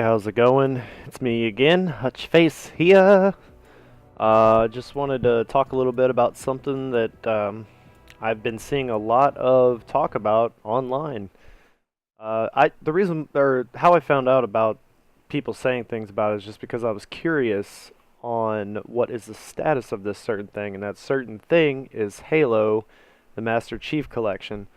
how's it going? It's me again, Hutchface here. Just wanted to talk a little bit about something that I've been seeing a lot of talk about online. The reason or how I found out about people saying things about it is just because I was curious on what is the status of this certain thing, and that certain thing is Halo, the Master Chief Collection.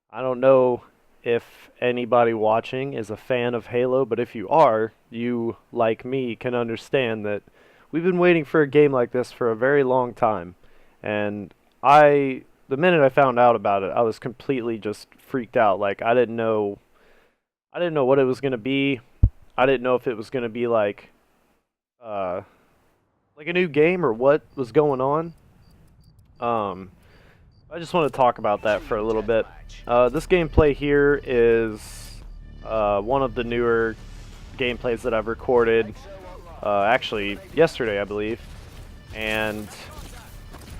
I don't know if anybody watching is a fan of Halo, but if you are, you, like me, can understand that we've been waiting for a game like this for a very long time. And the minute I found out about it, I was completely just freaked out. Like I didn't know what it was gonna be. I didn't know if it was gonna be uh, like a new game or what was going on. Um, I just want to talk about that for a little bit. This gameplay here is one of the newer gameplays that I've recorded, actually yesterday, I believe, and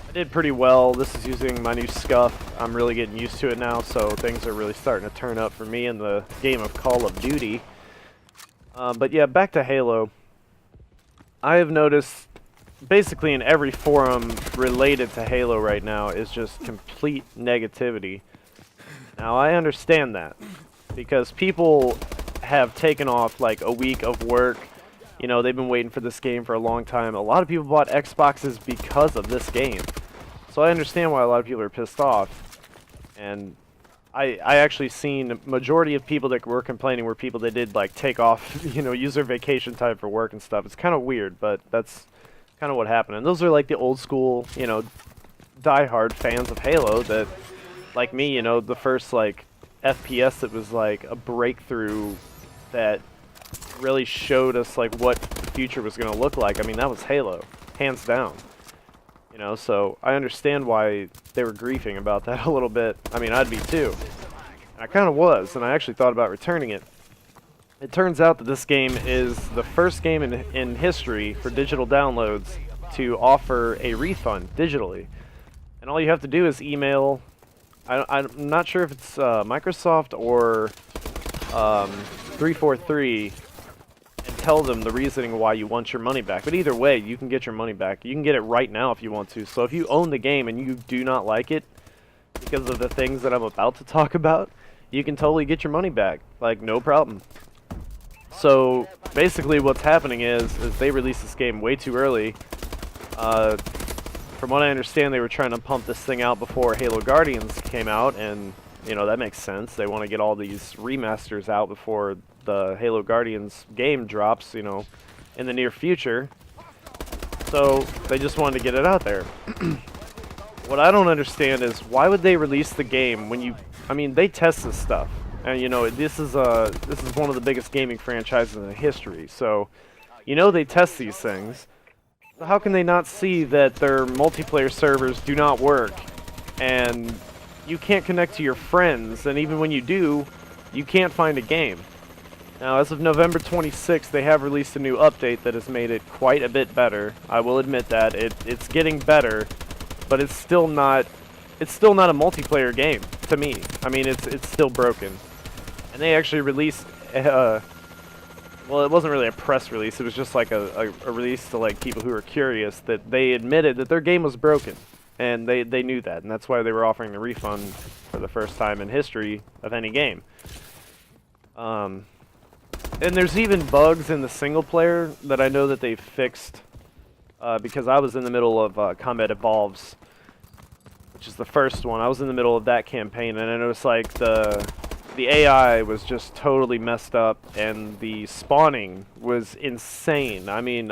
I did pretty well. This is using my new scuff. I'm really getting used to it now, so things are really starting to turn up for me in the game of Call of Duty. But yeah, back to Halo. I have noticed basically in every forum related to Halo right now is just complete negativity. Now I understand that because people have taken off like a week of work. You know, they've been waiting for this game for a long time. A lot of people bought Xboxes because of this game. So I understand why a lot of people are pissed off. And I actually seen majority of people that were complaining were people that did like take off, you know, use their vacation time for work and stuff. It's kind of weird, but that's kind of what happened. And those are like the old school, you know, diehard fans of Halo that, like me, you know, the first like FPS that was like a breakthrough that really showed us like what the future was going to look like. I mean, that was Halo, hands down. You know, so I understand why they were griefing about that a little bit. I mean, I'd be too. And I kind of was, and I actually thought about returning it. It turns out that this game is the first game in history for digital downloads to offer a refund digitally. And all you have to do is email, I'm not sure if it's Microsoft or 343, and tell them the reasoning why you want your money back. But either way, you can get your money back. You can get it right now if you want to. So if you own the game and you do not like it because of the things that I'm about to talk about, you can totally get your money back. Like, no problem. So basically what's happening is they released this game way too early. From what I understand, they were trying to pump this thing out before Halo Guardians came out, and you know, that makes sense. They want to get all these remasters out before the Halo Guardians game drops, you know, in the near future. So they just wanted to get it out there. What I don't understand is why would they release the game when you, I mean, they test this stuff. And you know, this is one of the biggest gaming franchises in history. So, you know, they test these things. So how can they not see that their multiplayer servers do not work, and you can't connect to your friends, and even when you do, you can't find a game? Now, as of November 26th, they have released a new update that has made it quite a bit better. I will admit that it's getting better, but it's still not a multiplayer game to me. I mean, it's still broken. And they actually released, well, it wasn't really a press release. It was just like a release to like people who were curious that they admitted that their game was broken, and they knew that, and that's why they were offering a refund for the first time in history of any game. And there's even bugs in the single player that I know that they fixed because I was in the middle of Combat Evolves, which is the first one. I was in the middle of that campaign, and I noticed like the AI was just totally messed up, and the spawning was insane. I mean,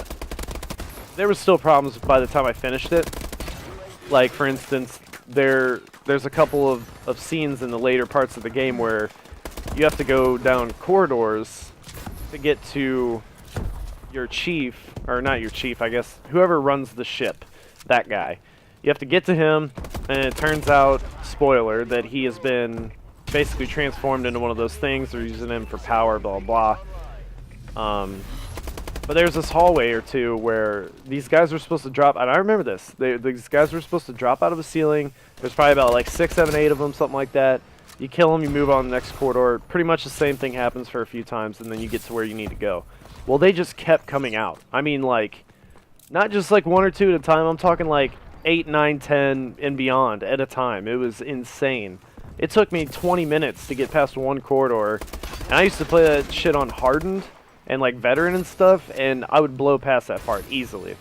there were still problems by the time I finished it. Like, for instance, there's a couple of scenes in the later parts of the game where you have to go down corridors to get to your chief, or not your chief, I guess, whoever runs the ship, that guy. You have to get to him, and it turns out, spoiler, that he has been basically transformed into one of those things. They're using him for power, blah blah. But there's this hallway or two where these guys were supposed to drop, and I remember this. These guys were supposed to drop out of a ceiling. There's probably about like 6, 7, 8 of them, something like that. You kill them, you move on to the next corridor. Pretty much the same thing happens for a few times, and then you get to where you need to go. Well, they just kept coming out. I mean, like, not just like 1 or 2 at a time. I'm talking like 8, 9, 10, and beyond at a time. It was insane. It took me 20 minutes to get past one corridor, and I used to play that shit on hardened and like veteran and stuff, and I would blow past that part easily.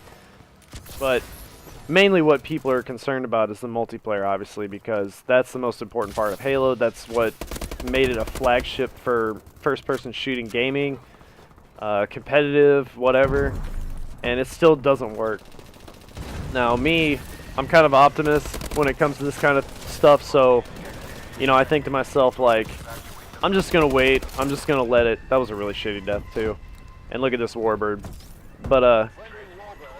But mainly what people are concerned about is the multiplayer, obviously, because that's the most important part of Halo. That's what made it a flagship for first-person shooting gaming, competitive, whatever, and it still doesn't work. Now, me, I'm kind of an optimist when it comes to this kind of stuff, so, you know, I think to myself, like, I'm just going to wait. I'm just going to let it. That was a really shitty death, too. And look at this Warbird. But,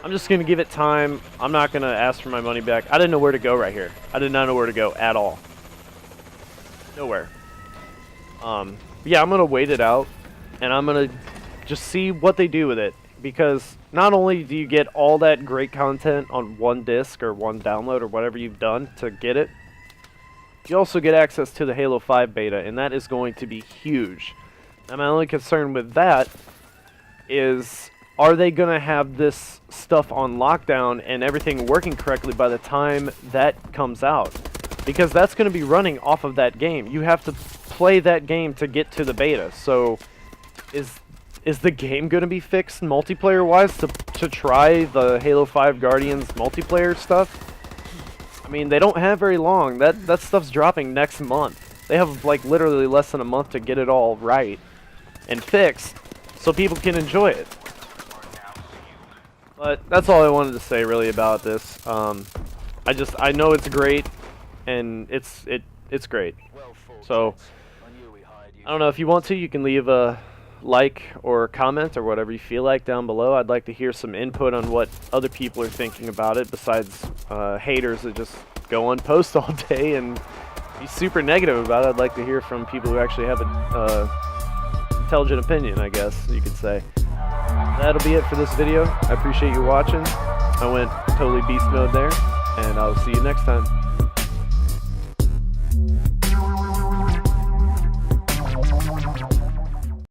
I'm just going to give it time. I'm not going to ask for my money back. I didn't know where to go right here. I did not know where to go at all. Nowhere. Yeah, I'm going to wait it out, and I'm going to just see what they do with it. Because not only do you get all that great content on one disc or one download or whatever you've done to get it, you also get access to the Halo 5 beta, and that is going to be huge. Now, my only concern with that is, are they going to have this stuff on lockdown and everything working correctly by the time that comes out? Because that's going to be running off of that game. You have to play that game to get to the beta. So, is the game going to be fixed multiplayer-wise to try the Halo 5 Guardians multiplayer stuff? I mean, they don't have very long. That stuff's dropping next month. They have, like, literally less than a month to get it all right and fixed so people can enjoy it. But that's all I wanted to say, really, about this. I know it's great, and it's great. So, I don't know, if you want to, you can leave a like or comment or whatever you feel like down below. I'd like to hear some input on what other people are thinking about it, besides haters that just go on post all day and be super negative about it. I'd like to hear from people who actually have an intelligent opinion, I guess you could say. That'll be it for this video. I appreciate you watching. I went totally beast mode there, and I'll see you next time.